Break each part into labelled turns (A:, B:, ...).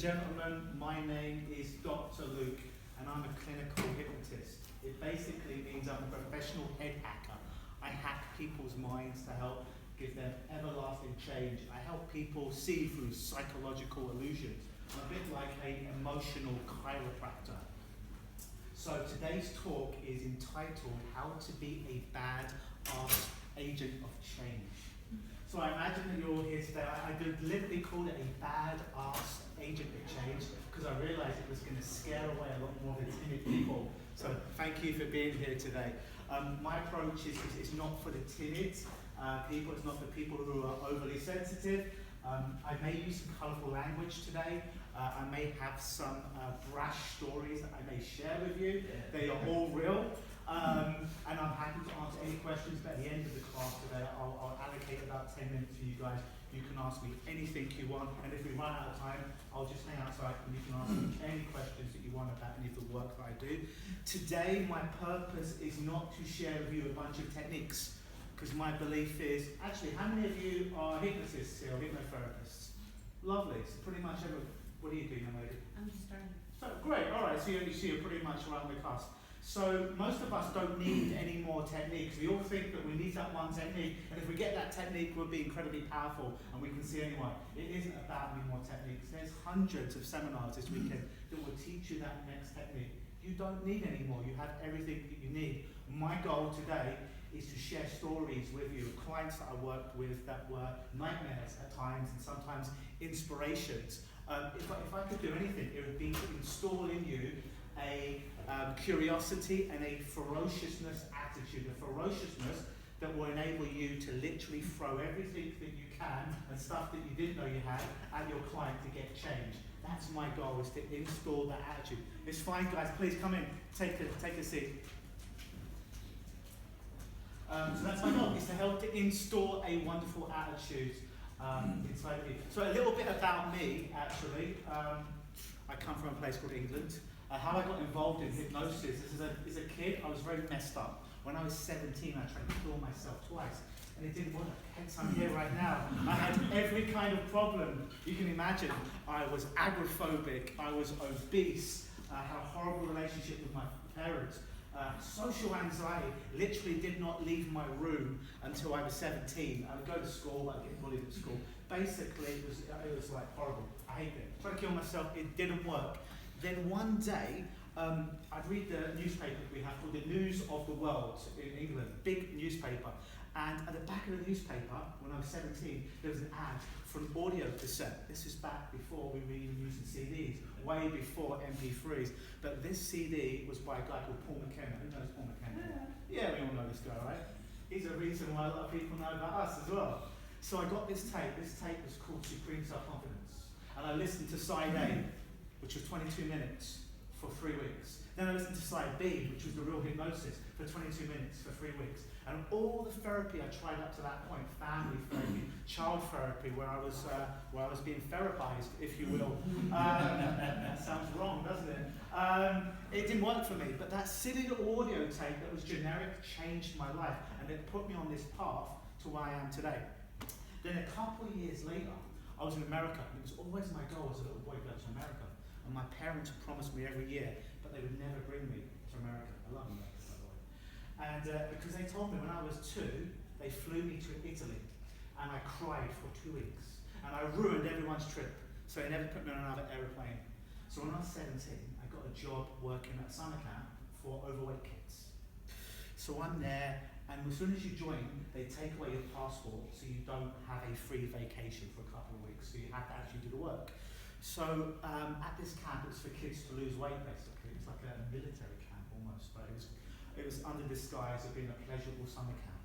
A: gentlemen, my name is Dr. Luke, and I'm a clinical hypnotist. It basically means I'm a professional head hacker. I hack people's minds to help give them everlasting change. I help people see through psychological illusions. I'm a bit like an emotional chiropractor. So today's talk is entitled How to Be a Badass Agent of Change. So I imagine that you're all here today. I deliberately called it a badass agent of change because I realized it was going to scare away a lot more of the timid people. So thank you for being here today. My approach is not for the timid people, it's not for people who are overly sensitive. I may use some colourful language today. I may have some brash stories that I may share with you. They are all real. And I'm happy to answer any questions, but at the end of the class today, I'll allocate about 10 minutes for you guys. You can ask me anything you want, and if we run out of time, I'll just hang outside and you can ask me any questions that you want about any of the work that I do. Today, my purpose is not to share with you a bunch of techniques, because my belief is, actually, how many of you are hypnotists here, or hypnotherapists? Lovely, so pretty much everyone. What are you doing, young lady?
B: I'm just starting.
A: So, great, all right, so you're pretty much right on the cusp. So most of us don't need any more techniques. We all think that we need that one technique, and if we get that technique, we'll be incredibly powerful and we can see anyone. It isn't about any more techniques. There's hundreds of seminars this weekend that will teach you that next technique. You don't need any more. You have everything that you need. My goal today is to share stories with you, clients that I worked with that were nightmares at times and sometimes inspirations. If I could do anything, it would be to install in you a curiosity and a ferociousness attitude, a ferociousness that will enable you to literally throw everything that you can and stuff that you didn't know you had at your client to get change. That's my goal, is to install that attitude. It's fine, guys, please come in, take a seat. So that's my goal, is to help to install a wonderful attitude inside of you. So a little bit about me, actually. I come from a place called England. How I got involved in hypnosis as a kid, I was very messed up. When I was 17, I tried to kill myself twice, and it didn't work. Hence, I'm here right now. I had every kind of problem you can imagine. I was agoraphobic, I was obese, I had a horrible relationship with my parents. Social anxiety, literally did not leave my room until I was 17. I would go to school, I'd get bullied at school. Basically, it was like horrible. I hate it. Tried to kill myself, it didn't work. Then one day, I'd read the newspaper we have called the News of the World in England, big newspaper. And at the back of the newspaper, when I was 17, there was an ad for an audio cassette. This is back before we were even using CDs, way before MP3s. But this CD was by a guy called Paul McKenna. Who knows Paul McKenna? Yeah, we all know this guy, right? He's a reason why a lot of people know about us as well. So I got this tape. This tape was called Supreme Self-Confidence. And I listened to side A, which was 22 minutes for 3 weeks. Then I listened to side B, which was the real hypnosis, for 22 minutes for 3 weeks. And all the therapy I tried up to that point, family therapy, child therapy, where I was being therapized, if you will. That sounds wrong, doesn't it? It didn't work for me, but that silly little audio tape that was generic changed my life, and it put me on this path to where I am today. Then a couple of years later, I was in America, and it was always my goal as a little boy to go to America. And my parents promised me every year, but they would never bring me to America. I love America, by the way. And because they told me when I was 2, they flew me to Italy, and I cried for 2 weeks. And I ruined everyone's trip, so they never put me on another aeroplane. So when I was 17, I got a job working at summer camp for overweight kids. So I'm there, and as soon as you join, they take away your passport, so you don't have a free vacation for a couple of weeks, so you have to actually do the work. So at this camp, it was for kids to lose weight, basically. It's like a military camp almost, but it was under disguise of being a pleasurable summer camp.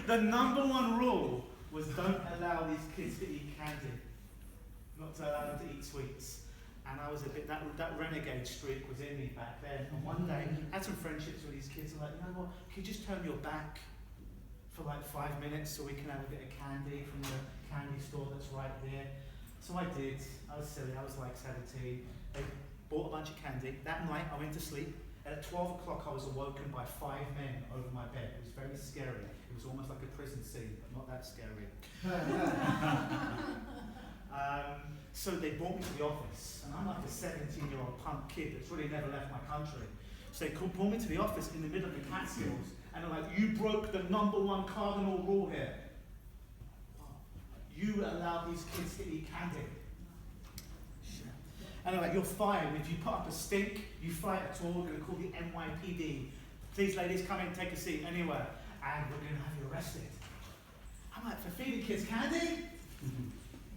A: The number one rule was don't allow these kids to eat candy, not to allow them to eat sweets. And I was a bit, that renegade streak was in me back then. And one day, I had some friendships with these kids. I'm like, you know what, can you just turn your back for like 5 minutes so we can have a bit of candy from the candy store that's right there? So I did. I was silly. I was like 17. They bought a bunch of candy. That night I went to sleep. And at 12 o'clock I was awoken by 5 men over my bed. It was very scary. It was almost like a prison scene, but not that scary. So they brought me to the office, and I'm like a 17-year-old punk kid that's really never left my country. So they brought me to the office in the middle of the Catskills, and they're like, you broke the #1 cardinal rule here. You allowed these kids to eat candy. And they're like, you're fired. If you put up a stink, you fight at all, we're going to call the NYPD. Please, ladies, come in, take a seat anywhere, and we're going to have you arrested. I'm like, for feeding kids candy?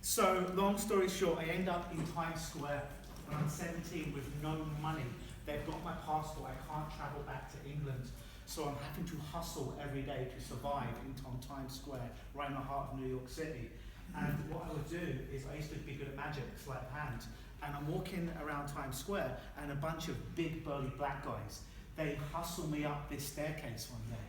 A: So, long story short, I end up in Times Square when I'm 17 with no money. They've got my passport, I can't travel back to England. So I'm having to hustle every day to survive in Times Square, right in the heart of New York City. And what I would do is, I used to be good at magic, sleight of hand, and I'm walking around Times Square, and a bunch of big burly black guys, they hustle me up this staircase one day.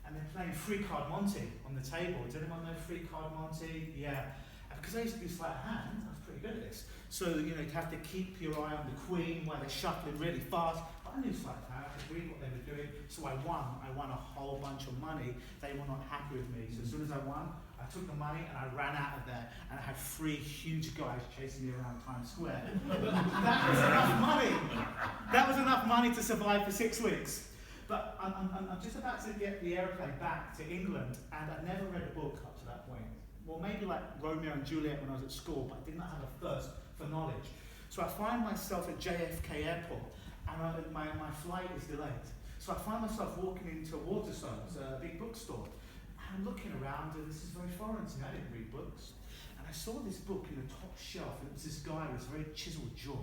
A: And they're playing Free Card Monte on the table. Does anyone know Free Card Monte? Yeah. And because I used to do sleight of hand, I was pretty good at this. So, you know, you'd have to keep your eye on the queen while they're shuffling really fast. But I knew sleight of hand, I could read what they were doing. So I won. I won a whole bunch of money. They were not happy with me. So as soon as I won, I took the money and I ran out of there. And I had 3 huge guys chasing me around Times Square. That was enough money. That was enough money to survive for 6 weeks. But I'm just about to get the airplane back to England, and I'd never read a book up to that point. Well, maybe like Romeo and Juliet when I was at school, but I did not have a thirst for knowledge. So I find myself at JFK Airport, and my flight is delayed. So I find myself walking into Waterstones, a big bookstore, and I'm looking around, and this is very foreign to me. I didn't read books. And I saw this book in the top shelf, and it was this guy with a very chiseled jaw,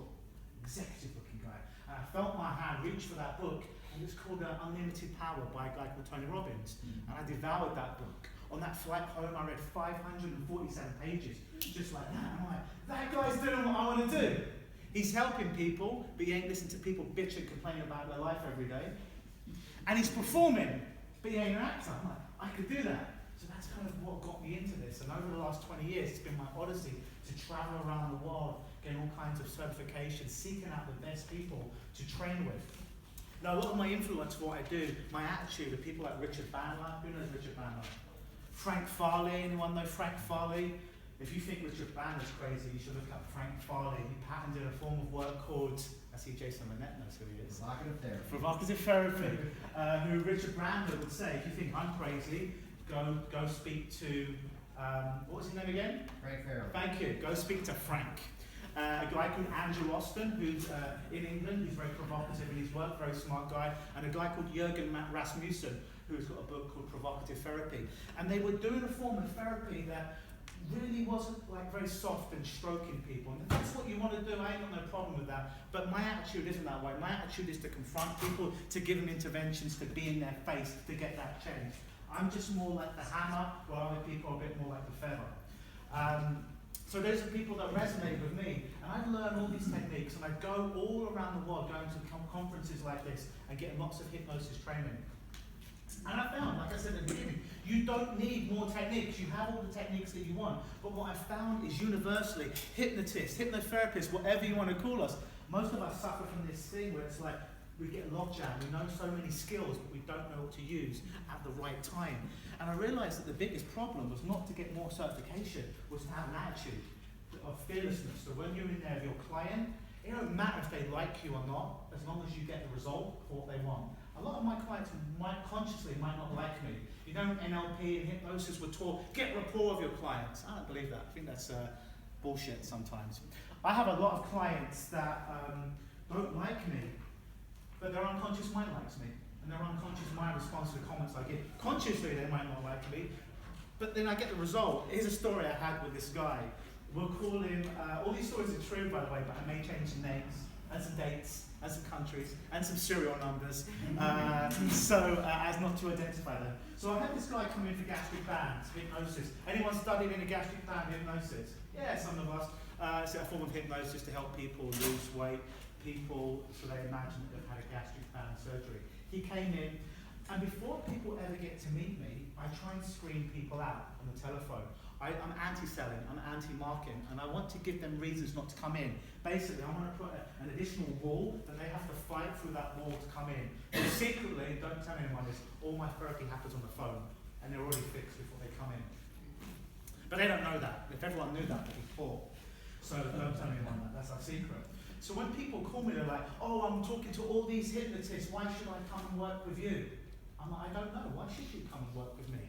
A: executive-looking guy. And I felt my hand reach for that book, and it's called Unlimited Power by a guy called Tony Robbins. And I devoured that book. On that flight home, I read 547 pages, just like that. And I'm like, that guy's doing what I want to do. He's helping people, but he ain't listening to people bitch and complain about their life every day. And he's performing, but he ain't an actor. I'm like, I could do that. So that's kind of what got me into this. And over the last 20 years, it's been my odyssey to travel around the world, getting all kinds of certifications, seeking out the best people to train with. Now, a lot of my influence for what I do, my attitude, are people like Richard Bandler. Who knows Richard Bandler? Frank Farley. Anyone know Frank Farley? If you think Richard Bandler's crazy, you should look up Frank Farley. He patented a form of work called, I see Jason Manette knows who he is.
B: Provocative therapy.
A: Provocative therapy. Who Richard Bandler would say, if you think I'm crazy, go speak to, what was his name again?
B: Frank Farrell.
A: Thank you. Go speak to Frank. A guy called Andrew Austin, who's in England, who's very provocative in his work, very smart guy, and a guy called Jürgen Rasmussen, who's got a book called Provocative Therapy. And they were doing a form of therapy that really wasn't like very soft and stroking people. And if that's what you want to do, I ain't got no problem with that. But my attitude isn't that way. My attitude is to confront people, to give them interventions, to be in their face, to get that change. I'm just more like the hammer, while other people are a bit more like the feather. So those are people that resonate with me. And I've learned all these techniques, and I go all around the world, going to conferences like this, and getting lots of hypnosis training. And I found, like I said at the beginning, you don't need more techniques. You have all the techniques that you want. But what I found is universally, hypnotists, hypnotherapists, whatever you want to call us, most of us suffer from this thing where it's like, we get logjam, we know so many skills, but we don't know what to use at the right time. And I realized that the biggest problem was not to get more certification, was to have an attitude of fearlessness. So when you're in there with your client, it don't matter if they like you or not, as long as you get the result for what they want. A lot of my clients might not like me. You know, NLP and hypnosis were taught, get rapport with your clients. I don't believe that. I think that's bullshit sometimes. I have a lot of clients that don't like me, but their unconscious mind likes me. And their unconscious mind responds to the comments I give. Consciously, they might not like me, but then I get the result. Here's a story I had with this guy. We'll call him, all these stories are true, by the way, but I may change some names and some dates and some countries and some serial numbers, as not to identify them. So I had this guy come in for gastric bands, hypnosis. Anyone studied in a gastric band hypnosis? Yeah, some of us. It's a form of hypnosis to help people lose weight, people, so they imagine that they've had a gastric band surgery. He came in, and before people ever get to meet me, I try and screen people out on the telephone. I'm anti-selling, I'm anti-marketing, and I want to give them reasons not to come in. Basically, I want to put an additional wall that they have to fight through that wall to come in. And secretly, don't tell anyone this, all my therapy happens on the phone, and they're already fixed before they come in. But they don't know that. If everyone knew that, they'd be poor. So don't tell anyone that, that's our secret. So when people call me, they're like, oh, I'm talking to all these hypnotists, why should I come and work with you? I'm like, I don't know, why should you come and work with me?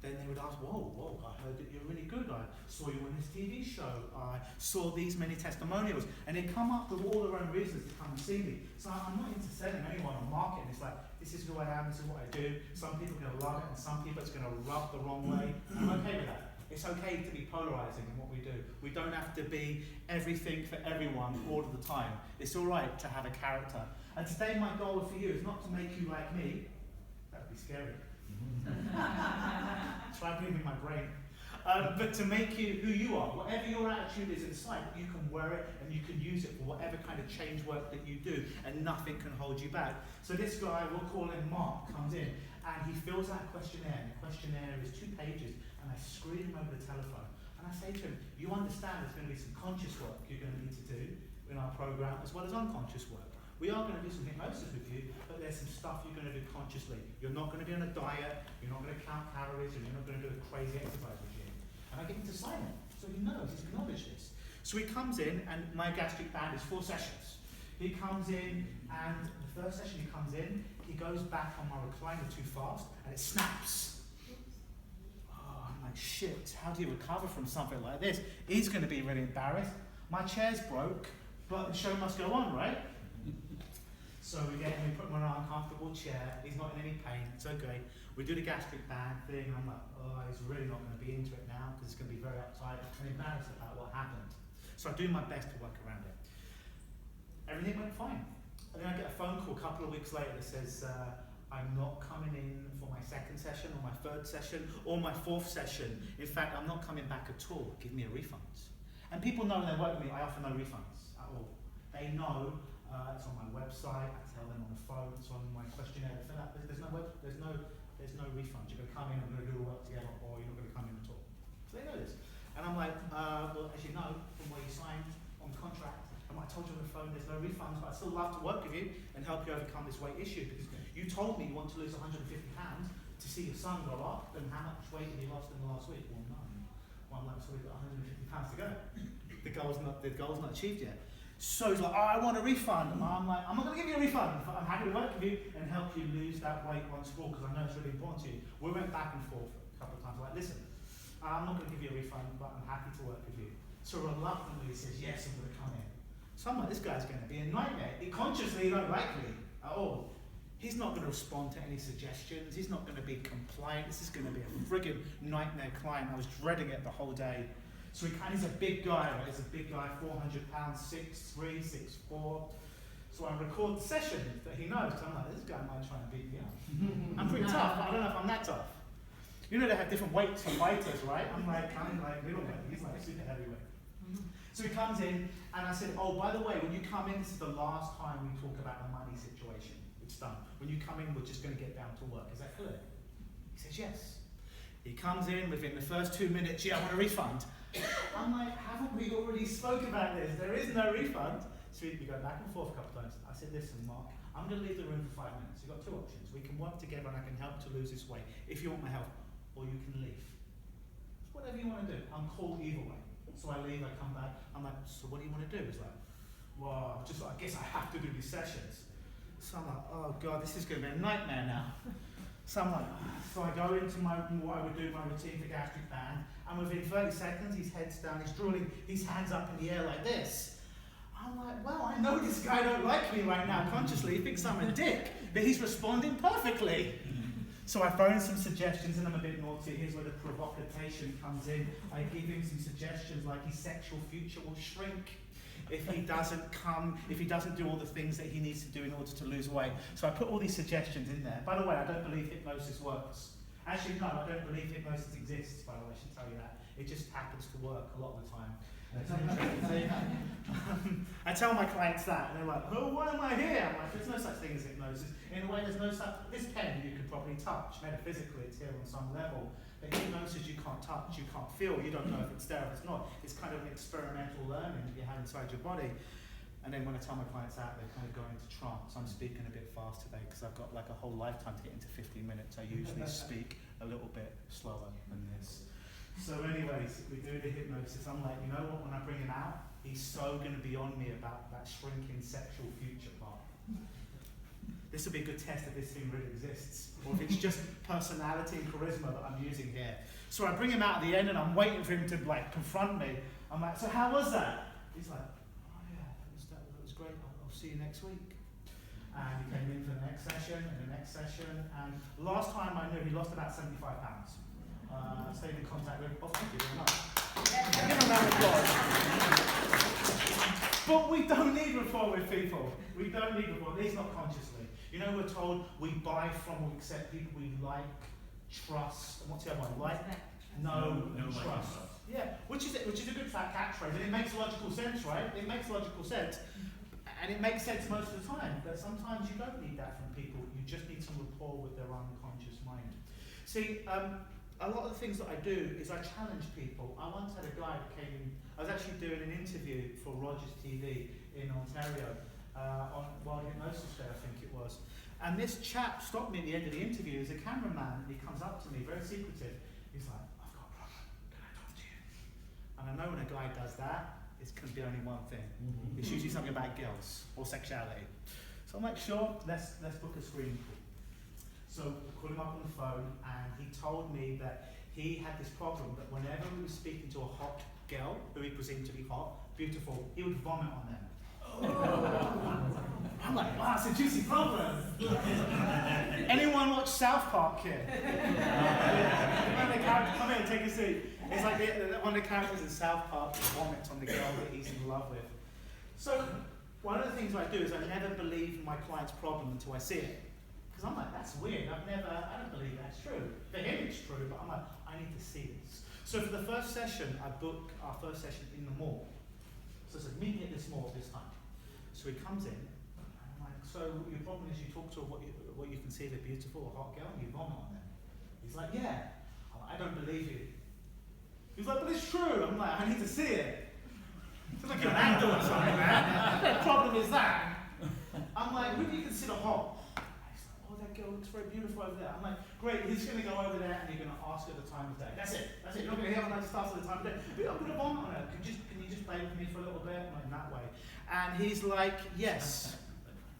A: Then they would ask, whoa, I heard that you're really good, I saw you on this TV show, I saw these many testimonials, and they come up with all their own reasons to come and see me. So I'm not into selling anyone or marketing, it's like, this is who I am, this is what I do. Some people are going to love it, and some people it's going to rub the wrong way. I'm okay with that. It's okay to be polarizing in what we do. We don't have to be everything for everyone all of the time. It's all right to have a character. And today my goal for you is not to make you like me. That would be scary. Try moving my brain. But to make you who you are. Whatever your attitude is inside, you can wear it and you can use it for whatever kind of change work that you do, and nothing can hold you back. So this guy, we'll call him Mark, comes in and he fills out a questionnaire. And the questionnaire is 2 pages, and I screen him over the telephone. And I say to him, you understand there's going to be some conscious work you're going to need to do in our program, as well as unconscious work. We are going to do some hypnosis with you, but there's some stuff you're going to do consciously. You're not going to be on a diet, you're not going to count calories, and you're not going to do a crazy exercise regime. And I get him to sign it, so he knows, he's acknowledged this. So he comes in, and my gastric band is 4 sessions. He comes in, and the first session he comes in, he goes back on my recliner too fast, and it snaps. Oh, I'm like, shit, how do you recover from something like this? He's going to be really embarrassed. My chair's broke, but the show must go on, right? So we get him, we put him on an uncomfortable chair, he's not in any pain, it's okay. We do the gastric band thing, and I'm like, oh, he's really not going to be into it now, because he's going to be very uptight and embarrassed about what happened. So I do my best to work around it. Everything went fine. And then I get a phone call a couple of weeks later that says, I'm not coming in for my 2nd session, or my 3rd session, or my 4th session. In fact, I'm not coming back at all, give me a refund. And people know when they work with me, I offer no refunds at all. They know. It's on my website. I tell them on the phone. It's on my questionnaire. They fill out. There's no refund. You're going to come in and we're going to do the work together, or you're not going to come in at all. So they know this. And I'm like, well, as you know, from where you signed on the contract, and I told you on the phone, there's no refunds, but I'd still love to work with you and help you overcome this weight issue, because you told me you want to lose 150 pounds to see your son grow up. And how much weight have you lost in the last week? Well, none. Well, I'm like, so we've got 150 pounds to go. The goal's not achieved yet. So he's like, oh, I want a refund. And I'm like, I'm not going to give you a refund. I'm happy to work with you and help you lose that weight once more, because I know it's really important to you. We went back and forth a couple of times. Like, listen, I'm not going to give you a refund, but I'm happy to work with you. So reluctantly he says, yes, I'm going to come in. So I'm like, this guy's going to be a nightmare. He consciously don't like me at all. He's not going to respond to any suggestions. He's not going to be compliant. This is going to be a friggin' nightmare client. I was dreading it the whole day. So he's a big guy, right? He's a big guy, 400 pounds, 6'3", 6'4". So I record the session that he knows. So I'm like, this guy might try and beat me up. I'm pretty tough, but I don't know if I'm that tough. You know they have different weights for fighters, right? I'm like middleweight. He's like super heavyweight. So he comes in, and I said, oh, by the way, when you come in, this is the last time we talk about the money situation. It's done. When you come in, we're just going to get down to work. Is that clear? He says, yes. He comes in within the first 2 minutes, yeah, I want a refund. I'm like, haven't we already spoke about this? There is no refund. So we go back and forth a couple of times. I said, listen, Mark, I'm going to leave the room for 5 minutes. You've got 2 options. We can work together and I can help to lose this weight if you want my help, or you can leave. It's whatever you want to do. I'm cool either way. So I leave, I come back. I'm like, so what do you want to do? He's like, well, I guess I have to do these sessions. So I'm like, oh God, this is going to be a nightmare now. So I'm like, so I go into what I would do, my routine for gastric band, and within 30 seconds, his head's down, he's drooling, his hands up in the air like this. I'm like, well, I know this guy don't like me right now consciously, he thinks I'm a dick, but he's responding perfectly. So I throw in some suggestions, and I'm a bit naughty. Here's where the provocation comes in. I give him some suggestions like his sexual future will shrink if he doesn't do all the things that he needs to do in order to lose weight. So I put all these suggestions in there. By the way, I don't believe hypnosis works. Actually, no, I don't believe hypnosis exists, by the way, I should tell you that. It just happens to work a lot of the time. I tell my clients that, and they're like, oh, why am I here? I'm like, there's no such thing as hypnosis. In a way, there's no such, this pen you could probably touch. Metaphysically, it's here on some level. But hypnosis you can't touch, you can't feel, you don't know if it's there or it's not. It's kind of an experimental learning that you have inside your body. And then when I tell my clients that, they kind of go into trance. I'm speaking a bit fast today because I've got like a whole lifetime to get into 15 minutes. I usually speak a little bit slower than this. So anyways, we do the hypnosis. I'm like, you know what, when I bring him out, he's so going to be on me about that shrinking sexual future part. This will be a good test if this thing really exists, or if it's just personality and charisma that I'm using here. So I bring him out at the end and I'm waiting for him to like confront me. I'm like, so how was that? He's like, oh yeah, that was great, I'll see you next week. And he came in for the next session and the next session, and last time I knew he lost about 75 pounds. Stayed in contact with, oh thank you very much. Give him a round of applause. But we don't need rapport with people. We don't need rapport, at least not consciously. You know, we're told we buy from or accept people we like, trust, and what's the other one? Like, no, trust. Yeah, which is a good fat catchphrase, and it makes logical sense, right? It makes logical sense. And it makes sense most of the time, but sometimes you don't need that from people. You just need some rapport with their unconscious mind. See, a lot of the things that I do is I challenge people. I once had a guy that came in, I was actually doing an interview for Rogers TV in Ontario on Hypnosis Day, I think it was. And this chap stopped me at the end of the interview. There's a cameraman, and he comes up to me, very secretive. He's like, I've got a problem, can I talk to you? And I know when a guy does that, it can be only one thing. It's usually something about girls or sexuality. So I'm like, sure, let's book a screening call. So I called him up on the phone, and he told me that he had this problem that whenever he was speaking to a hot girl, who he presumed to be hot, beautiful, he would vomit on them. I'm like, wow, it's a juicy problem. Anyone watch South Park here? One of the characters, come here, take a seat. It's like one of the characters in South Park vomits on the girl that he's in love with. So one of the things I do is I never believe my client's problem until I see it. Because I'm like, that's weird, I don't believe that's true. For him it's true, but I'm like, I need to see this. So for the first session, I book our first session in the mall. So I said, meet me at this mall this time. So he comes in, and I'm like, so your problem is you talk to what you can see as a beautiful or hot girl and you vomit on them. He's like, yeah. I'm like, I don't believe you. He's like, but it's true. I'm like, I need to see it. It's like you're an actor or something, man. What problem is that? I'm like, who do you consider hot? He's like, oh, that girl looks very beautiful over there. I'm like, great, he's going to go over there and you're going to ask her the time of day. That's it. You're not going to hear when I just ask her the time of day. But I'm going to vomit on her. Can you just play with me for a little bit? Like in that way. And he's like, yes.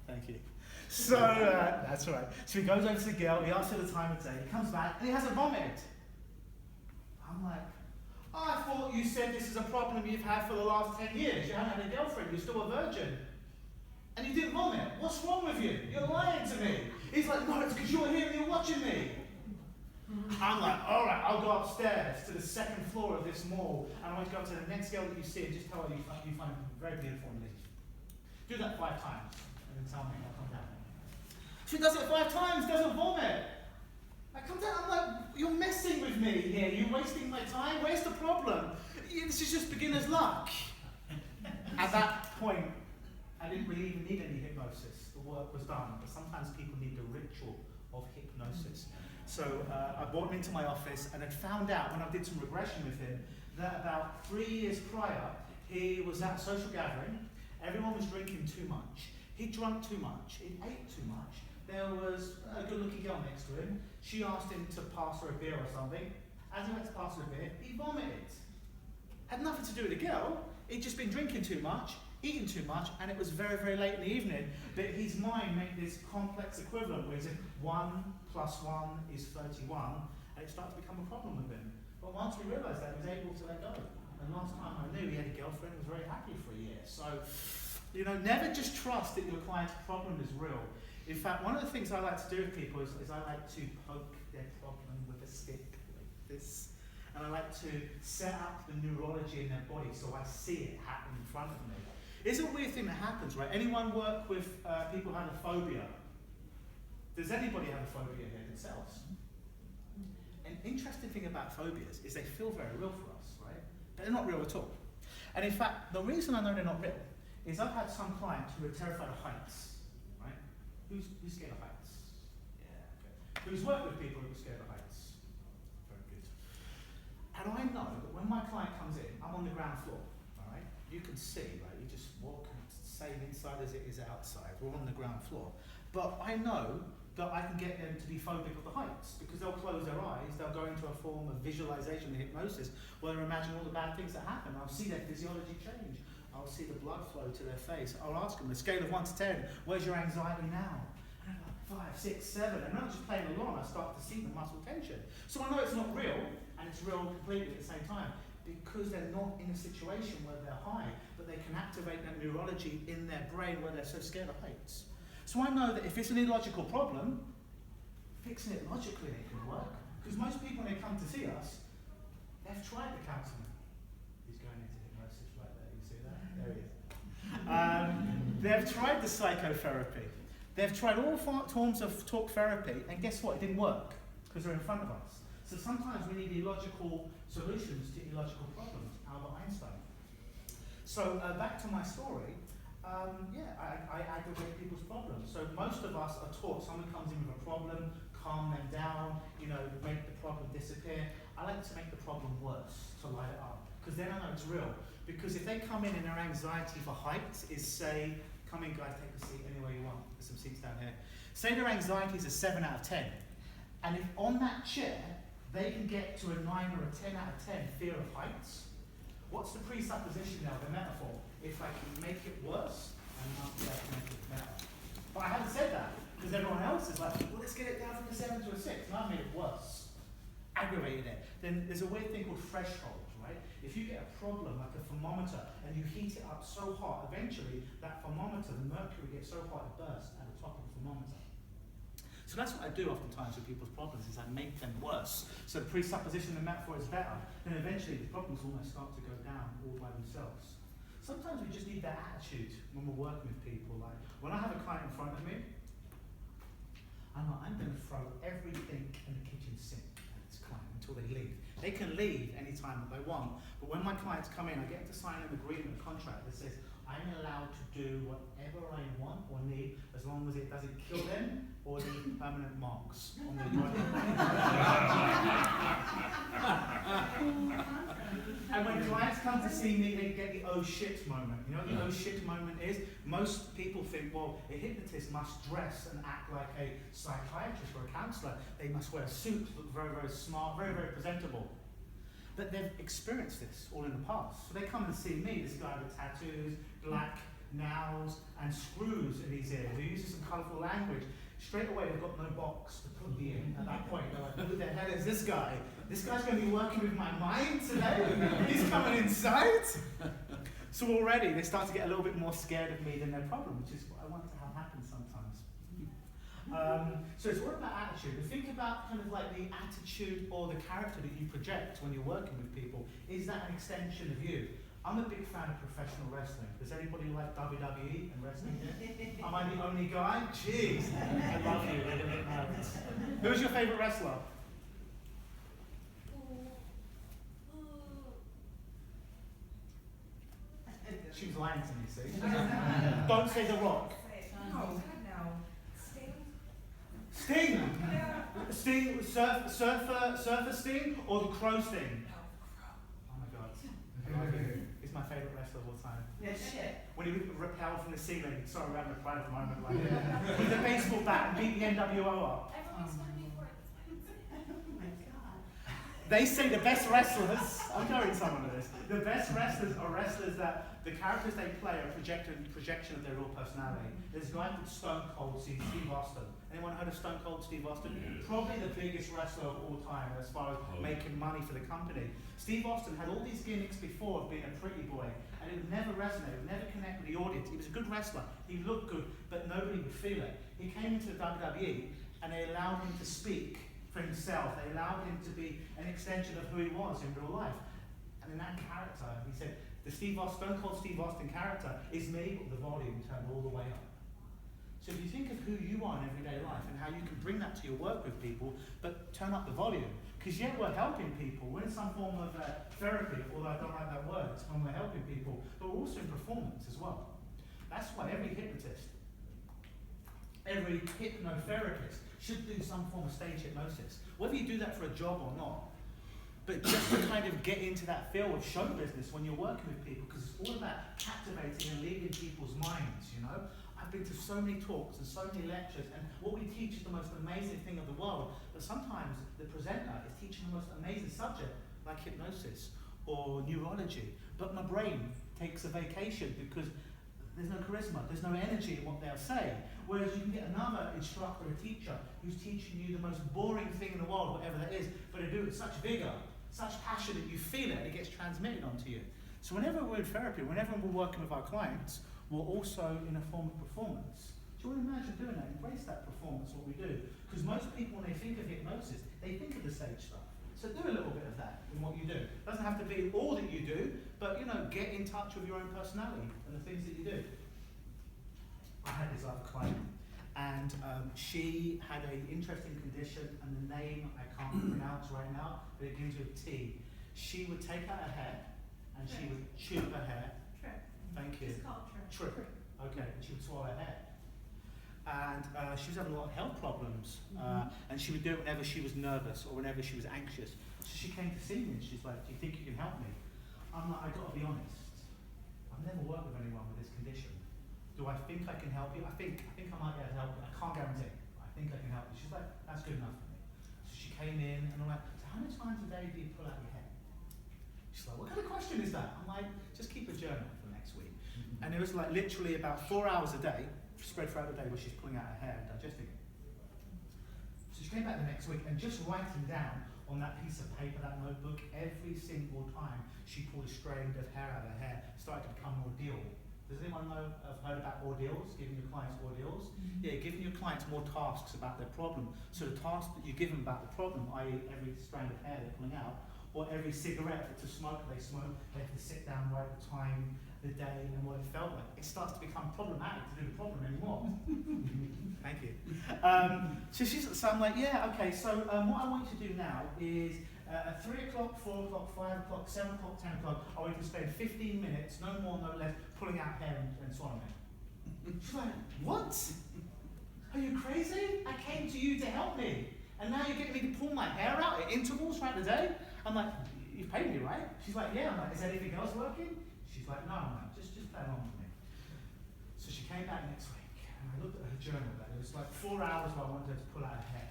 A: Thank you. So, that's right. So he goes over to the girl, he asks her the time of day, he comes back, and he hasn't vomited. I'm like, oh, I thought you said this is a problem you've had for the last 10 years. You haven't had a girlfriend, you're still a virgin. And you didn't vomit. What's wrong with you? You're lying to me. He's like, no, it's because you're here and you're watching me. I'm like, all right, I'll go upstairs to the second floor of this mall, and I want to go up to the next girl that you see and just tell her you find very beautiful and leave. Do that 5 times, and then tell me, I'll come down. She does it 5 times, doesn't vomit. I come down, I'm like, you're messing with me here, you're wasting my time, where's the problem? This is just beginner's luck. At that point, I didn't really even need any hypnosis. The work was done, but sometimes people need the ritual of hypnosis. So I brought him into my office and had found out when I did some regression with him that about 3 years prior, he was at a social gathering, everyone was drinking too much. He drank too much, he ate too much. There was a good-looking girl next to him. She asked him to pass her a beer or something. As he went to pass her a beer, he vomited. Had nothing to do with the girl. He'd just been drinking too much, eating too much, and it was very, very late in the evening. But his mind made this complex equivalent where he said 1 + 1 is 31, and it started to become a problem with him. But once we realised that, he was able to let go. And last time I knew, he had a girlfriend and was very happy for a year. So, you know, never just trust that your client's problem is real. In fact, one of the things I like to do with people is I like to poke their problem with a stick like this. And I like to set up the neurology in their body so I see it happen in front of me. It's a weird thing that happens, right? Anyone work with people who have a phobia? Does anybody have a phobia here themselves? An interesting thing about phobias is they feel very real for us, right? But they're not real at all. And in fact, the reason I know they're not real is I've had some clients who are terrified of heights, right? Who's scared of heights? Yeah, okay. Who's worked with people who are scared of heights? Very good. And I know that when my client comes in, I'm on the ground floor, all right? You can see, right? You just walk, same inside as it is outside. We're on the ground floor. But I know that I can get them to be phobic of the heights, because they'll close their eyes, they'll go into a form of visualization and hypnosis where they'll imagine all the bad things that happen. I'll see their physiology change. I'll see the blood flow to their face. I'll ask them, on a scale of 1 to 10, where's your anxiety now? And I'm like 5, 6, 7. And I'm not just playing along, I start to see the muscle tension. So I know it's not real, and it's real completely at the same time, because they're not in a situation where they're high, but they can activate that neurology in their brain where they're so scared of heights. So I know that if it's an illogical problem, fixing it logically it can work. Because most people, when they come to see us, they've tried the counselling. He's going into hypnosis right there, you see that? There he is. They've tried the psychotherapy. They've tried all forms of talk therapy, and guess what? It didn't work, because they're in front of us. So sometimes we need illogical solutions to illogical problems. Albert Einstein. So back to my story. I aggravate people's problems. So most of us are taught, someone comes in with a problem, calm them down, make the problem disappear. I like to make the problem worse, to light it up, because then I know it's real. Because if they come in and their anxiety for heights is, say, come in guys, take a seat anywhere you want, there's some seats down here. Say their anxiety is a 7 out of 10, and if on that chair they can get to a 9 or a 10 out of 10 fear of heights, what's the presupposition now, the metaphor? If I can make it worse, I must be able to make it better. But I haven't said that, because everyone else is like, well, let's get it down from a 7 to a 6. And I've made it worse, aggravated it. Then there's a weird thing called threshold, right? If you get a problem like a thermometer and you heat it up so hot, eventually that thermometer, the mercury gets so hot it bursts at the top of the thermometer. So that's what I do oftentimes with people's problems, is I make them worse. So the presupposition, the metaphor is better, then eventually the problems almost start to go down all by themselves. Sometimes we just need that attitude when we're working with people. Like when I have a client in front of me, I'm going to throw everything in the kitchen sink at this client until they leave. They can leave anytime that they want, but when my clients come in, I get them to sign an agreement, a contract that says, I'm allowed to do whatever I want or need, as long as it doesn't kill them or leave permanent marks on their body. And when clients come to see me, they get the oh shit moment. You know what the oh shit moment is? Most people think, well, a hypnotist must dress and act like a psychiatrist or a counsellor. They must wear a suit, look very, very smart, very, very presentable. But they've experienced this all in the past. So they come and see me, this guy with tattoos, black nails, and screws in his ears, who uses some colourful language. Straight away, they've got no box to put me in at that point. They're like, who the hell is this guy? This guy's going to be working with my mind today? He's coming inside? So already, they start to get a little bit more scared of me than their problem, which is what I want to have happen sometimes. So it's all about attitude. And think about kind of like the attitude or the character that you project when you're working with people. Is that an extension of you? I'm a big fan of professional wrestling. Does anybody like WWE and wrestling here? Am I the only guy? Jeez, I love you. Who's your favourite wrestler? She was lying to me, see? Don't say The Rock.
B: No.
A: Sting? Yeah. Sting, surfer Sting or the Crow Sting? Oh my God. He's my favourite wrestler of all time.
B: Yeah, shit.
A: When he would repel from the ceiling, sorry, we're having a private moment like that. With a baseball bat and beat the NWO up.
C: Everyone's going to be for it.
B: Oh my God.
A: They say the best wrestlers, I'm going some of this, the best wrestlers are wrestlers that the characters they play are projection of their real personality. There's a guy called Stone Cold Steve Austin. Anyone heard of Stone Cold Steve Austin? Probably the biggest wrestler of all time as far as making money for the company. Steve Austin had all these gimmicks before of being a pretty boy, and it would never resonate, it would never connect with the audience. He was a good wrestler, he looked good, but nobody would feel it. He came into the WWE, and they allowed him to speak for himself. They allowed him to be an extension of who he was in real life. And in that character, he said, the Stone Cold Steve Austin character is me, but the volume turned all the way up. So if you think of who you are in everyday life and how you can bring that to your work with people, but turn up the volume. Because yet we're helping people, we're in some form of therapy, although I don't like that word, it's when we're helping people, but we're also in performance as well. That's why every hypnotist, every hypnotherapist should do some form of stage hypnosis. Whether you do that for a job or not, but just to kind of get into that feel of show business when you're working with people, because it's all about captivating and leading people's minds, you know? I've been to so many talks and so many lectures, and what we teach is the most amazing thing of the world, but sometimes the presenter is teaching the most amazing subject, like hypnosis or neurology, but my brain takes a vacation because there's no charisma, there's no energy in what they'll say. Whereas you can get another instructor or teacher who's teaching you the most boring thing in the world, whatever that is, but they do it with such vigor, such passion that you feel it and it gets transmitted onto you. So whenever we're in therapy, whenever we're working with our clients, we're also in a form of performance. Do you want to imagine doing that? Embrace that performance, what we do. Because most people, when they think of hypnosis, they think of the stage stuff. So do a little bit of that in what you do. It doesn't have to be all that you do, but get in touch with your own personality and the things that you do. I had this other client, and she had an interesting condition, and the name I can't pronounce right now, but it begins with T. She would take out her hair, and she would chew her hair.
B: Trip.
A: Thank you.
B: It's called
A: Trip. Okay, and she would swallow her hair. And she was having a lot of health problems, and she would do it whenever she was nervous or whenever she was anxious. So she came to see me and she's like, "Do you think you can help me?" I'm like, "I got to be honest. I've never worked with anyone with this condition. Do I think I can help you? I think I might be able to help you. I can't guarantee. I think I can help you." She's like, "That's good enough for me." So she came in and I'm like, "So how many times a day do you pull out your hair?" She's like, "What kind of question is that?" I'm like, "Just keep a journal for next week." And it was like literally about 4 hours a day, spread throughout the day, where she's pulling out her hair and digesting it. So she came back the next week and just writing down on that piece of paper, that notebook, every single time she pulled a strand of hair out of her hair, started to become an ordeal. Does anyone have heard about ordeals, giving your clients ordeals? Yeah, giving your clients more tasks about their problem. So the task that you give them about the problem, i.e. every strand of hair they're pulling out, or every cigarette to smoke they smoke, they have to sit down, write the time, the day, and what it felt like. It starts to become problematic to do the problem anymore. Thank you. So I'm like, yeah, okay, so what I want you to do now is at 3 o'clock, 4 o'clock, 5 o'clock, 7 o'clock, 10 o'clock, I want you to spend 15 minutes, no more, no less, pulling out hair and swallowing it. She's like, "What? Are you crazy? I came to you to help me. And now you're getting me to pull my hair out at intervals throughout the day?" I'm like, "You paid me, right?" She's like, "Yeah." I'm like, "Is anything else working?" She's like, "No, I'm like, just play along with me." So she came back next week, and I looked at her journal. It was like 4 hours while I wanted her to pull out her hair.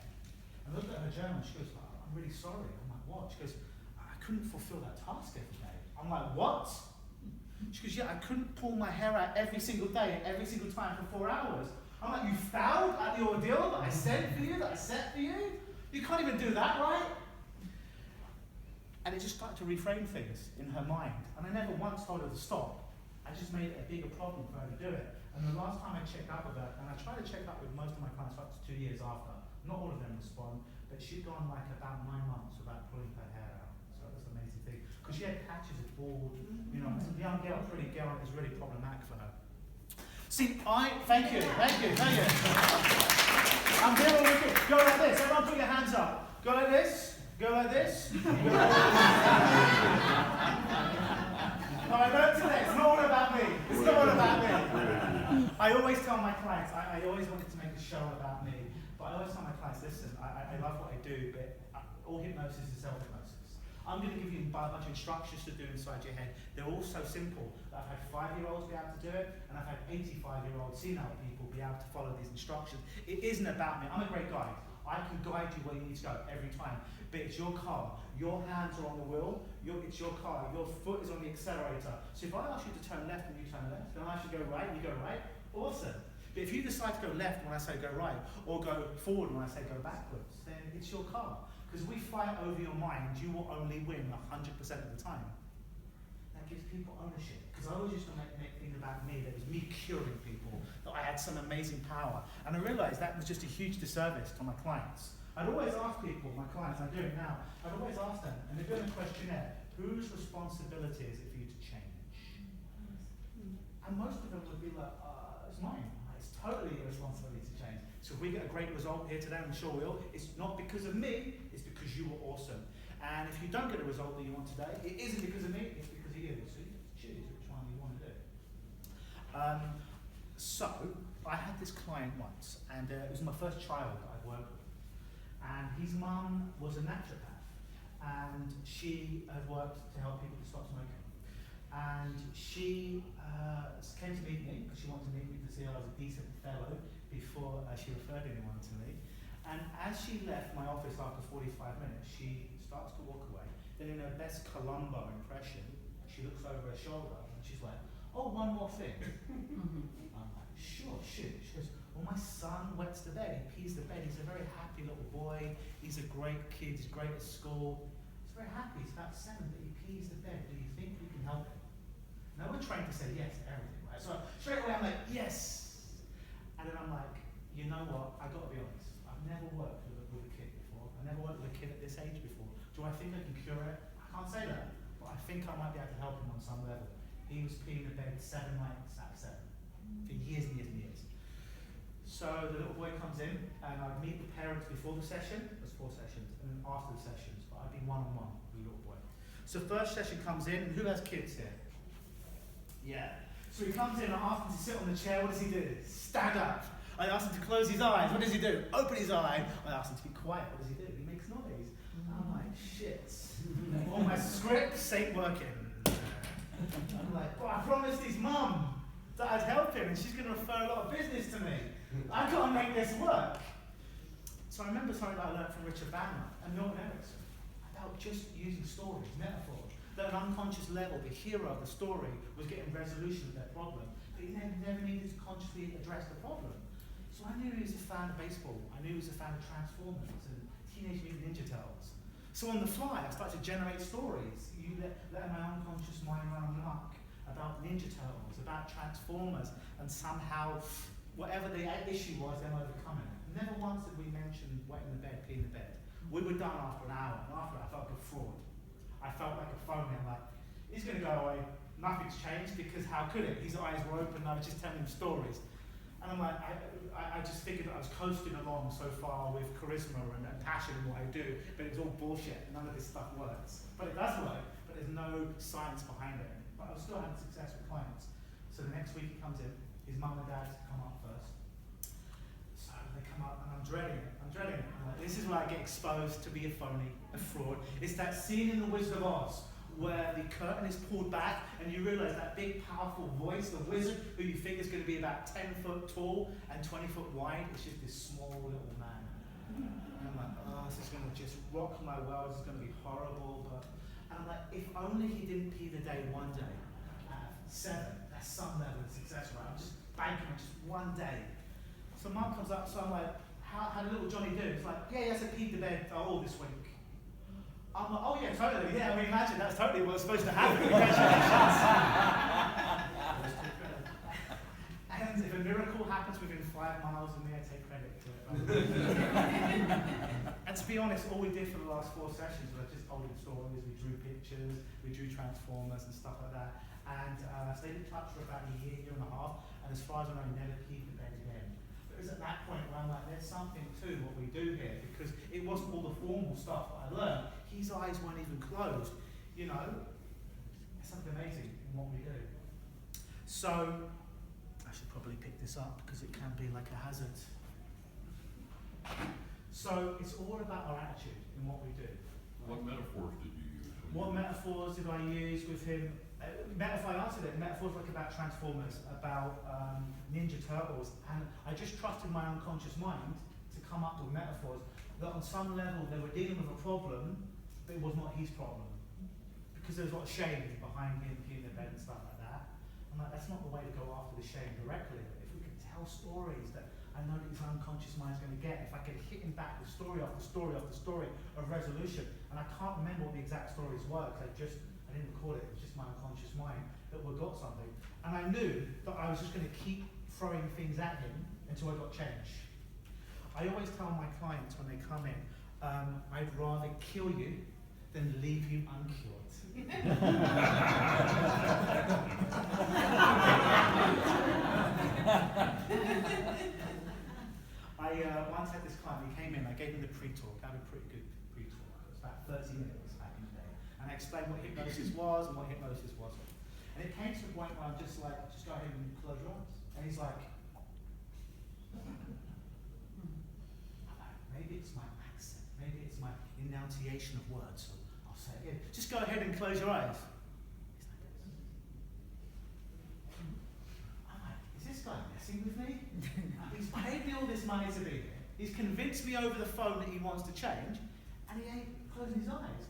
A: I looked at her journal, she goes, "Oh, I'm really sorry." I'm like, "What?" She goes, "I couldn't fulfill that task every day." I'm like, "What?" She goes, "Yeah, I couldn't pull my hair out every single day, every single time for 4 hours." I'm like, "You failed at the ordeal that I said for you, that I set for you? You can't even do that, right?" And it just started to reframe things in her mind. And I never once told her to stop. I just made it a bigger problem for her to do it. And the last time I checked up with her, and I try to check up with most of my clients up to 2 years after, not all of them respond, but she'd gone like about 9 months without pulling her hair out. So that was an amazing thing. Because she had patches of bald, as a young girl, pretty girl, it was really problematic for her. See, thank you. I'm here all with you. Go like this. Everyone put your hands up. Go like this. Go like this. Go like this. Alright, go to next. It's not all about me. It's not all about me. I always tell my clients, I always wanted to make a show about me, but I always tell my clients, listen, I love what I do, but all hypnosis is self-hypnosis. I'm going to give you a bunch of instructions to do inside your head. They're all so simple that I've had 5-year-olds be able to do it, and I've had 85-year-old senile people be able to follow these instructions. It isn't about me. I'm a great guide. I can guide you where you need to go every time. But it's your car. Your hands are on the wheel. It's your car. Your foot is on the accelerator. So if I ask you to turn left and you turn left, then I ask you to go right and you go right, awesome. But if you decide to go left when I say go right, or go forward when I say go backwards, then it's your car. Because we fight over your mind, you will only win 100% of the time. That gives people ownership. Because I always used to make things about me, that was me curing people, that I had some amazing power. And I realized that was just a huge disservice to my clients. I'd always ask people, my clients, I do it now, I'd always ask them, and they're doing a questionnaire, whose responsibility is it for you to change? And most of them would be like, it's mine. It's totally your responsibility to change. So if we get a great result here today, I'm sure we will, it's not because of me, it's because you were awesome. And if you don't get a result that you want today, it isn't because of me, it's because of you. So you choose which one you want to do. So I had this client once, and it was my first child that I'd worked with. And his mum was a naturopath, and she had worked to help people to stop smoking. and she came to meet me because she wanted to meet me to see I was a decent fellow before she referred anyone to me. And as she left my office after 45 minutes, she starts to walk away. Then in her best Columbo impression, she looks over her shoulder and she's like, "Oh, one more thing." I'm like, "Sure, shoot." She goes, "Well, my son wets the bed, he pees the bed. He's a very happy little boy. He's a great kid, he's great at school. He's very happy, he's about 7, but he pees the bed. Do you think we can help him?" Now we're trained to say yes to everything, right? So straight away I'm like, yes. And then I'm like, you know what, I've got to be honest. I've never worked with a kid before. I've never worked with a kid at this age before. Do I think I can cure it? I can't say that. But I think I might be able to help him on some level. He was peeing the bed 7 nights out of 7 for years and years and years. So the little boy comes in and I'd meet the parents before the session. There's 4 sessions. And then after the sessions, but I'd be one-on-one with the little boy. So first session comes in. Who has kids here? Yeah. So he comes in and I ask him to sit on the chair. What does he do? Stand up. I ask him to close his eyes. What does he do? Open his eye. I ask him to be quiet. What does he do? He makes noise. I'm like, shit. All my scripts ain't working. I'm like, "Oh, I promised his mum that I'd help him and she's going to refer a lot of business to me. I've got to make this work." So I remember something that I learned from Richard Bandler and Milton Erickson about just using stories, metaphors. At an unconscious level, the hero of the story was getting resolution of their problem, but he never needed to consciously address the problem. So I knew he was a fan of baseball. I knew he was a fan of Transformers and Teenage Mutant Ninja Turtles. So on the fly, I started to generate stories. You let my unconscious mind run amok about Ninja Turtles, about Transformers, and somehow, whatever the issue was, them overcoming it. Never once did we mention wetting the bed, peeing the bed. We were done after an hour, and after that, I felt like a fraud. I felt like a phony. I'm like, he's going to go away. Nothing's changed because how could it? His eyes were open and I was just telling him stories. And I'm like, I just figured that I was coasting along so far with charisma and passion in what I do, but it's all bullshit. None of this stuff works. But it does work, but there's no science behind it. But I was still having success with clients. So the next week he comes in, his mum and dad come up first. So they come up and I'm dreading it. I'm like, this is where I get exposed to be a phony, a fraud. It's that scene in The Wizard of Oz where the curtain is pulled back and you realise that big powerful voice, the wizard who you think is going to be about 10 foot tall and 20 foot wide, is just this small little man. And I'm like, oh, this is going to just rock my world, this is going to be horrible. And I'm like, if only he didn't pee the day one day at 7, that's some level of success, right? I'm just banking on just one day. So mum comes up, so I'm like, how did little Johnny do? It's like, yeah, he has to pee the bed all this week. I'm like, oh yeah, totally, yeah, I mean, imagine that's totally what's supposed to happen. Congratulations. And if a miracle happens within 5 miles of me, I take credit to it. And to be honest, all we did for the last 4 sessions was just told him stories, we drew pictures, we drew Transformers and stuff like that. And stayed in touch for about a year and a half, and as far as I know, he never peed the bed again. But it was at that point where I'm like, there's something to what we do here, because it wasn't all the formal stuff that I learned. His eyes weren't even closed. You know, there's something amazing in what we do. So, I should probably pick this up because it can be like a hazard. So, it's all about our attitude in what we do.
D: What metaphors did you use?
A: What metaphors did I use with him? I answered it. Metaphors like about Transformers, about Ninja Turtles, and I just trusted my unconscious mind to come up with metaphors that on some level they were dealing with a problem, but it was not his problem. Because there was a lot of shame behind him peeing the bed and stuff like that. I'm like, that's not the way to go after the shame directly. If we could tell stories that I know that his unconscious mind is going to get, if I could hit him back with story after story after story of resolution, and I can't remember what the exact stories were, because I didn't record it, it was just my unconscious mind that we got something. And I knew that I was just going to keep throwing things at him until I got change. I always tell my clients when they come in, I'd rather kill you than leave you uncured. I once had this client, he came in, I gave him the pre-talk, I had a pretty good pre-talk, it was about 30 minutes back in the day, and I explained what hypnosis was and what hypnosis wasn't. And it came to the point where I'm just like, just go ahead and close your eyes. And he's like, maybe it's my accent, maybe it's my enunciation of words, so I'll say it again. Just go ahead and close your eyes. He's like this. messing with me. He's paid me all this money to be here. He's convinced me over the phone that he wants to change, and he ain't closing his eyes.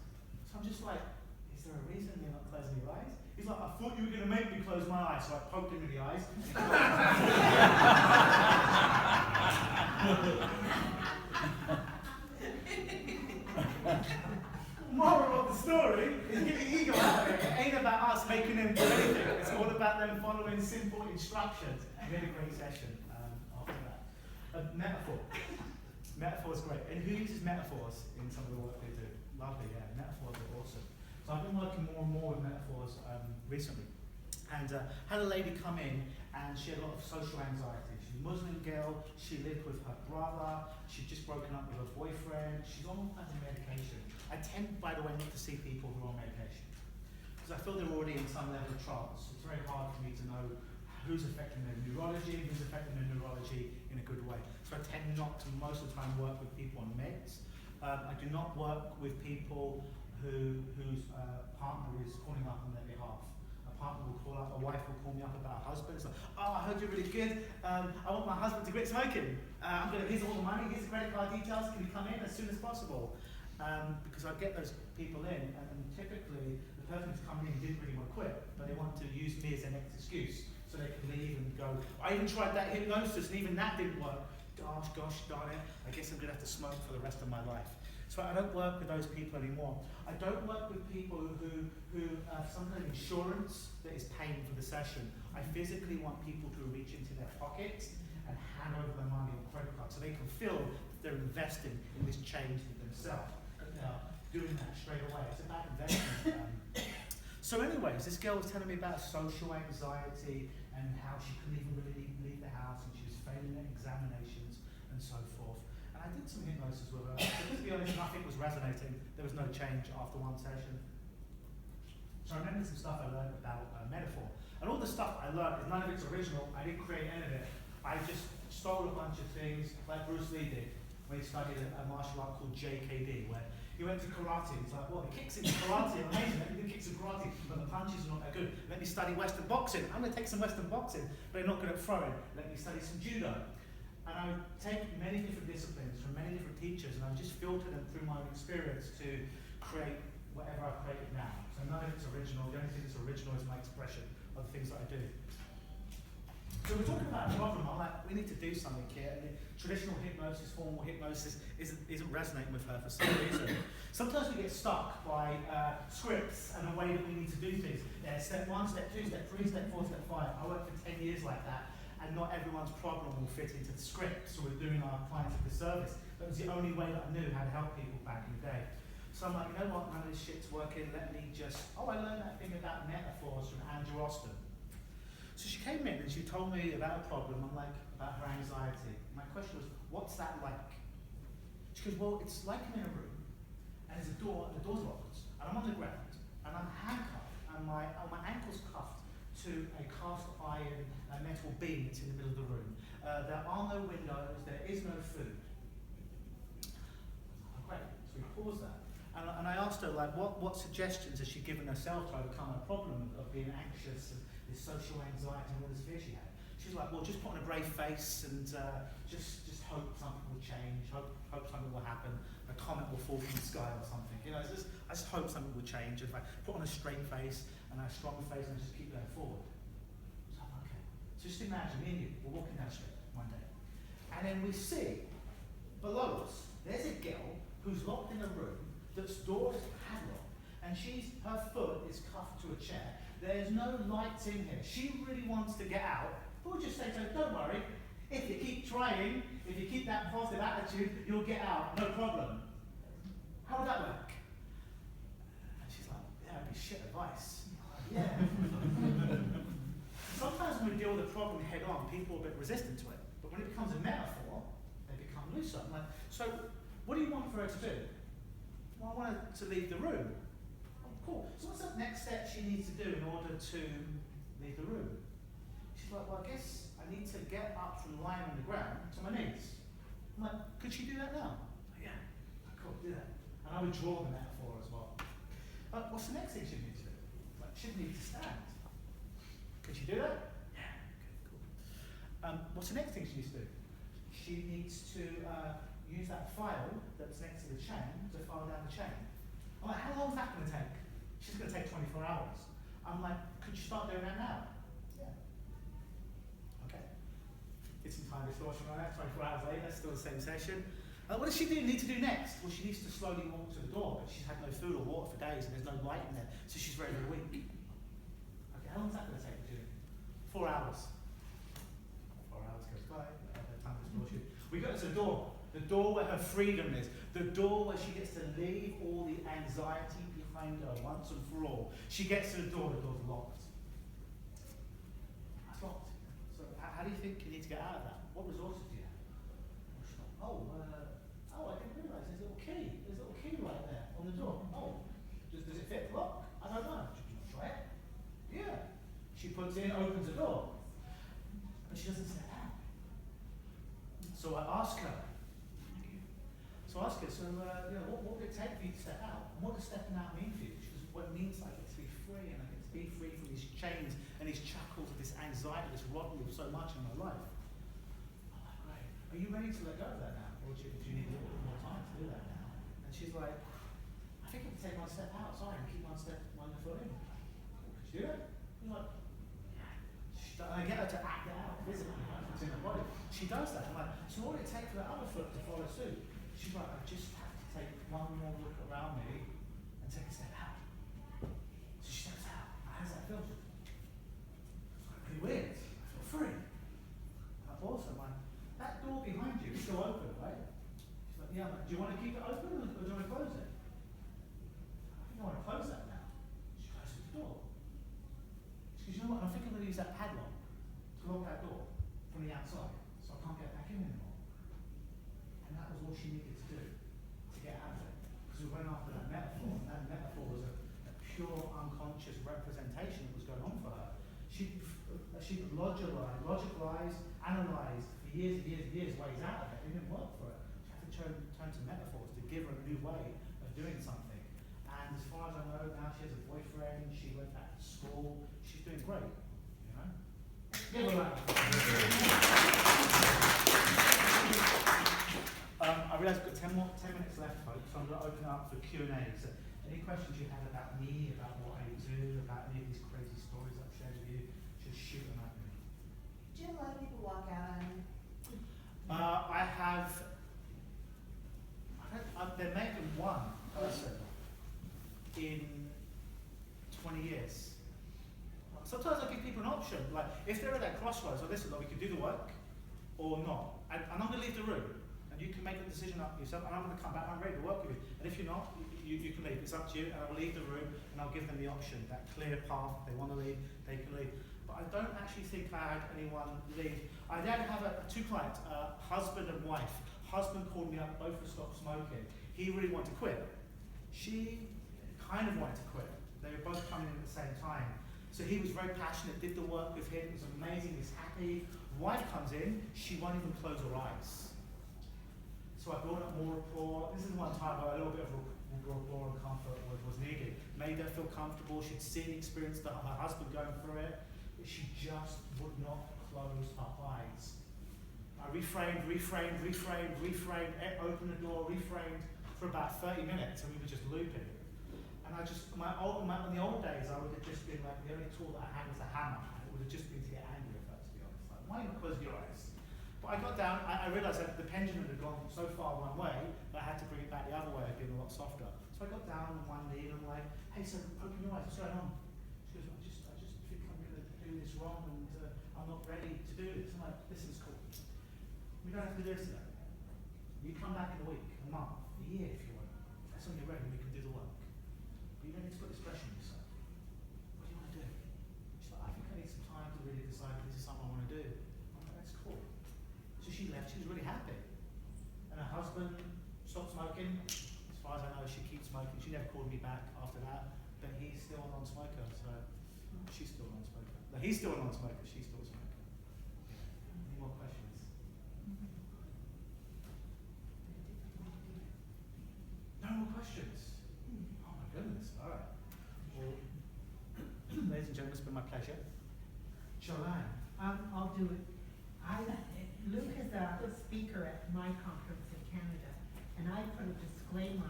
A: So I'm just like, is there a reason you're not closing your eyes? He's like, I thought you were going to make me close my eyes, so I poked him in the eyes. Moral of the story is get your ego out of it. It ain't about us making them do anything. It's all about them following simple instructions. We had a great session after that. Metaphor. Metaphor is great. And who uses metaphors in some of the work they do? Lovely, yeah. Metaphors are awesome. So I've been working more and more with metaphors recently. And had a lady come in and she had a lot of social anxiety. She's a Muslim girl, she lived with her brother, she'd just broken up with her boyfriend, she's on all kinds of medication. I tend, by the way, not to see people who are on medication. Because I feel they're already in some level of trance. It's very hard for me to know who's affecting their neurology, who's affecting their neurology in a good way. So I tend not to, most of the time, work with people on meds. I do not work with people whose partner is calling up on their behalf. A partner will call up, a wife will call me up about a husband. It's like, oh, I heard you're really good. I want my husband to quit smoking. Here's all the money, here's the credit card details. Can you come in as soon as possible? Because I get those people in, and typically the person who's coming in didn't really want to quit, but they want to use me as their next excuse so they can leave and go. I even tried that hypnosis, and even that didn't work. Gosh darn it, I guess I'm going to have to smoke for the rest of my life. So I don't work with those people anymore. I don't work with people who have some kind of insurance that is paying for the session. I physically want people to reach into their pockets and hand over their money on credit card so they can feel they're investing in this change with themselves. Doing that straight away. It's about investment. So anyways, this girl was telling me about social anxiety and how she couldn't even really leave the house and she was failing at examinations and so forth. And I did some hypnosis with her. So to be honest, nothing was resonating. There was no change after one session. So I remember some stuff I learned about metaphor. And all the stuff I learned, none of it's original. I didn't create any of it. I just stole a bunch of things like Bruce Lee did when he studied a martial art called JKD, where he went to karate. He's like, well, the kicks in karate are amazing. Let me do kicks in karate, but the punches are not that good. Let me study Western boxing. I'm going to take some Western boxing, but I'm not good at throwing. Let me study some judo. And I would take many different disciplines from many different teachers, and I would just filter them through my own experience to create whatever I've created now. So none of it's original. The only thing that's original is my expression of the things that I do. So we're talking about a problem. I'm like, we need to do something here. And traditional hypnosis, formal hypnosis isn't resonating with her for some reason. Sometimes we get stuck by scripts and the way that we need to do things. Step 1, step 2, step 3, step 4, step 5. I worked for 10 years like that, and not everyone's problem will fit into the script, so we're doing our clients a disservice. That was the only way that I knew how to help people back in the day. So I'm like, you know what, none of this shit's working, let me just, I learned that thing about metaphors from Andrew Austin. So she came in and she told me about a problem. I'm like, about her anxiety. My question was, what's that like? She goes, well, it's like I'm in a room, and there's a door, and the door's locked, and I'm on the ground, and I'm handcuffed, and my ankle's cuffed to a cast iron metal beam that's in the middle of the room. There are no windows, there is no food. Oh, great, so we paused that. And I asked her, like, what suggestions has she given herself to overcome her problem of being anxious and this social anxiety and all this fear she had? She was like, well, just put on a brave face and just hope something will change, hope something will happen, a comet will fall from the sky or something. You know, I just hope something will change. If I put on a straight face and a strong face and I just keep going forward. So I'm okay. So just imagine me and you, we're walking down the street one day. And then we see, below us, there's a girl who's locked in a room, that's door is padlocked, and her foot is cuffed to a chair. There's no lights in here. She really wants to get out. We'll just say to her, don't worry. If you keep trying, if you keep that positive attitude, you'll get out, no problem. How would that work? And she's like, yeah, that'd be shit advice. Yeah. Sometimes when we deal with a problem head on, people are a bit resistant to it. But when it becomes a metaphor, they become looser. I'm like, so what do you want for her to do? Well, I want her to leave the room. Oh, cool. So what's the next step she needs to do in order to leave the room? She's like, well, I guess I need to get up from lying on the ground to my knees. I'm like, could she do that now? Like, yeah, cool, do that. And I would draw the metaphor as well. What's the next thing she needs to do? Like, she needs to stand. Could she do that? Yeah, okay, cool. What's the next thing she needs to do? She needs to use that file that's next to the chain to file down the chain. I'm like, how long is that going to take? She's going to take 24 hours. I'm like, could you start doing that now? Yeah. Okay. Did some time distortion on that, 24 hours later, still the same session. What does she need to do next? Well, she needs to slowly walk to the door, but she's had no food or water for days and there's no light in there, so she's very, very weak. Okay, how long is that going to take to do? 4 hours. 4 hours goes by, time distortion. We go to the door where her freedom is, the door where she gets to leave all the anxiety behind her once and for all. She gets to the door's locked. It's locked. So how do you think you need to get out of that? What resources do you have? I didn't realise there's a little key. There's a little key right there on the door. Oh, does it fit the lock? I don't know. Should you try it? Yeah. She puts in, opens the door, but she doesn't step out. So I ask her, what would it take for you to step out? And what does stepping out mean for you? She goes, well, it means I get to be free, and I get to be free from these chains and these shackles of this anxiety that's robbing me of so much in my life. I'm like, great. Are you ready to let go of that now? Or do you need a little bit more time to do that now? And she's like, I think I can take one step outside and keep one foot in. Could you do it? I'm like, and I get her to act it out physically, right? It's in her body. She does that. I'm like, so what would it take for that other foot to follow suit? She's like, I just have to take one more look around me and take a step out. So she steps out. How does that feel? Pretty weird. I feel free. Awesome. Like, that door behind you is still open, right? She's like, yeah. Like, do you want to keep it open or do you want to close it? I think I want to close that now. She closes the door. She goes, you know what? I think I'm going to use that padlock to lock that door from the outside, so I can't get back in anymore. And that was all she needed to do to get out of it. Because we went after that metaphor, and that metaphor was a pure unconscious representation that was going on for her. She logicalized, analysed for years and years and years ways out of it. It didn't work for her. She had to turn to metaphors to give her a new way of doing something. And as far as I know, now she has a boyfriend, she went back to school, she's doing great, you know? Give her a round. I realise we've got 10 minutes left, folks, so I'm going to open it up for Q&A. So any questions you have about me, about what I do, about any of these crazy stories I've shared with you, just shoot them at me.
B: Do you have a lot of people walk out on you?
A: There may have been one person in 20 years. Sometimes I give people an option, like if they're at that crossroads, listen, we can do the work or not. And I'm going to leave the room, and you can make the decision up yourself, and I'm going to come back, I'm ready to work with you. And if you're not, you can leave. It's up to you, and I'll leave the room, and I'll give them the option, that clear path. If they want to leave, they can leave. But I don't actually think I had anyone leave. I did have two clients, husband and wife. Husband called me up, both to stop smoking. He really wanted to quit. She kind of wanted to quit. They were both coming in at the same time. So he was very passionate, did the work with him, it was amazing, he's happy. Wife comes in, she won't even close her eyes. So I brought up more rapport. This is one time where a little bit of rapport and comfort was needed. Made her feel comfortable, she'd seen, experienced her husband going through it, but she just would not close her eyes. I reframed, opened the door, reframed for about 30 minutes, and we were just looping. And in the old days, I would have just been like, the only tool that I had was a hammer. It would have just been to get angry with her, to be honest. Like, why not close your eyes? But I got down, I realised that the pendulum had gone so far one way, that I had to bring it back the other way, I'd been a lot softer. So I got down on one knee, and I'm like, hey, so open your eyes, what's going on? She goes, I just think I'm going to do this wrong, and I'm not ready to do this. I'm like, this is cool. We don't have to do this today. You come back in a week, a month, a year if you want. That's when you're ready, we can do the work. But you don't need to put this pressure on yourself. What do you want to do? She's like, I think I need some time to really decide if this is something I want to do. I'm like, that's cool. So she left, she was really happy. And her husband stopped smoking. As far as I know, she keeps smoking. She never called me back after that. But he's still a non-smoker, so she's still a non-smoker. No, he's still a non-smoker, she's still a smoker. Yeah. Any more questions? No more questions? Oh my goodness, all right. Well, ladies and gentlemen, it's been my pleasure. Joanne.
B: I'll do it.
E: Luke is a speaker at my conference in Canada, and I put a disclaimer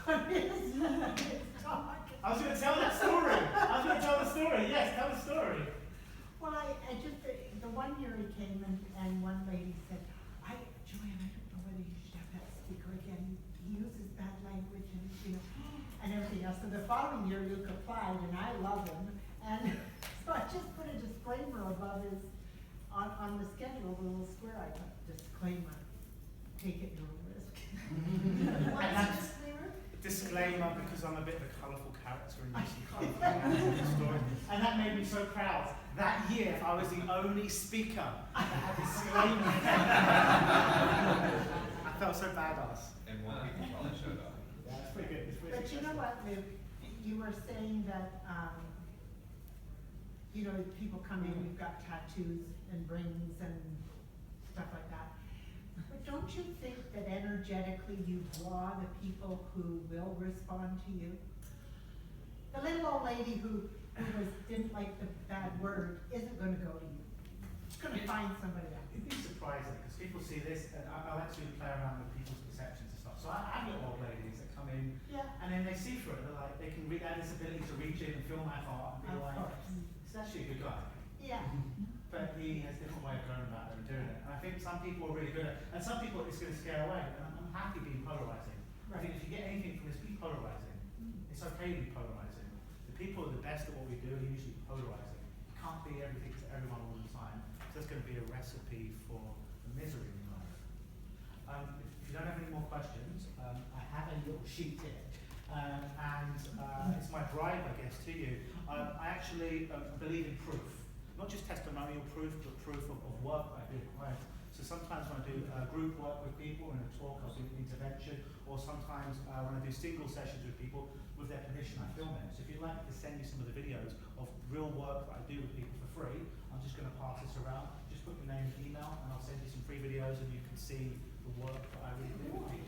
E: on his talk.
A: I was going to tell that story. Yes, tell the story.
E: Well, I just, the one year he came and one lady said, Joanne, I don't know whether you should have that speaker again. He uses bad language and, and everything else. So the following year Luke applied, and I love him. And so I just put a disclaimer above his, on the schedule, the little square I put, disclaimer, take it your own risk.
B: What is the disclaimer?
A: Disclaimer, because I'm a bit of a colourful character and use some colourful language in the story. And that made me so proud. That year, I was the only speaker that had disclaimer. I felt so badass.
F: And more people probably showed up.
A: Yeah, it's pretty good. It's pretty
E: But you know
A: successful.
E: what, Luke, you were saying that, people come in, we've got tattoos and rings and stuff like that. But don't you think that energetically you draw the people who will respond to you? The little old lady who didn't like the bad word isn't gonna go to you. She's gonna find somebody else.
A: You'd be surprising, because people see this, and I like to play around with people's perceptions and stuff. So I have little old ladies that come in,
E: Yeah.
A: and then they see through it. They're like, they can read that this ability to reach in and feel my heart and be
E: Of
A: like,
E: course.
A: he's actually a good guy.
E: Yeah.
A: But he has a different way of going about it and doing it. And I think some people are really good at it, and some people it's going to scare away. And I'm happy being polarizing. I think if you get anything from this, be polarizing. It's okay to be polarizing. The people who are the best at what we do are usually polarizing. You can't be everything to everyone all the time. So that's going to be a recipe for misery in life. If you don't have any more questions, I have a little sheet here. It's my bribe, I guess, to you. I actually believe in proof. Not just testimonial proof, but proof of work that I do. Right? So sometimes when I do group work with people in a talk, I'll do intervention, or sometimes when I do single sessions with people, with their permission, I film it. So if you'd like me to send you some of the videos of real work that I do with people for free, I'm just going to pass this around. Just put your name and email, and I'll send you some free videos, and you can see the work that I really do with people.